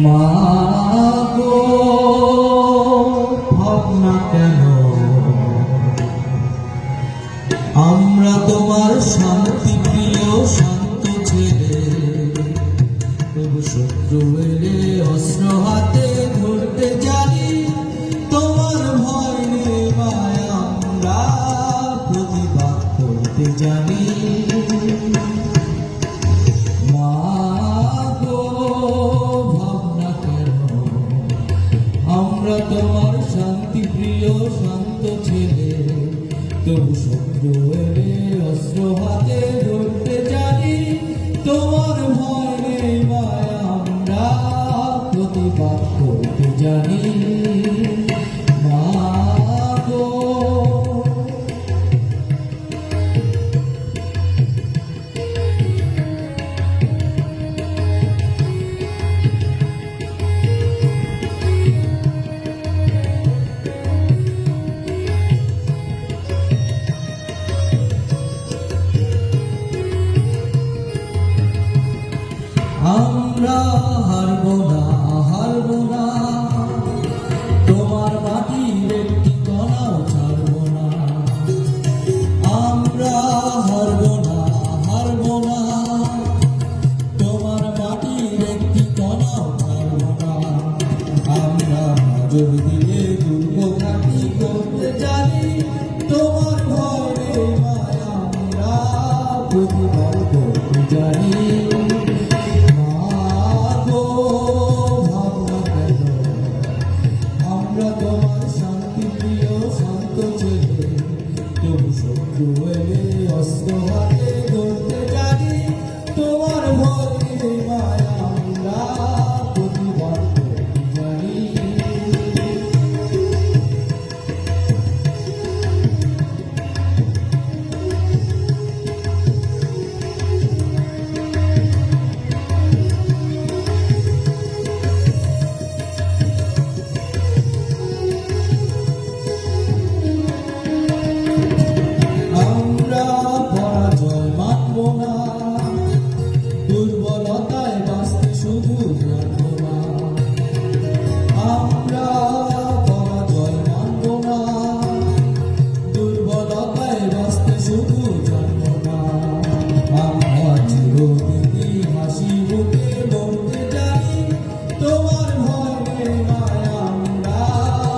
মা গো ভাবনা কেন, আমরা তোমার শান্তি প্রিয় শান্ত ছেলে, তবু শত্রু এলে অস্ত্র হাতে ধরতে জানি, তোমার ভয় নেই মায় আমরা প্রতিবাদ করতে জানি। মা গো ভাবনা কেন, আমরা তোমার শান্তি প্রিয় শান্ত ছেলে, তবু শত্রু এলে অস্ত্র হাতে ধরতে জানি, তোমার ভয় নেই মায় আমরা প্রতিবাদ করতে জানি। মা গো আমরা হারবো না, হারবো না,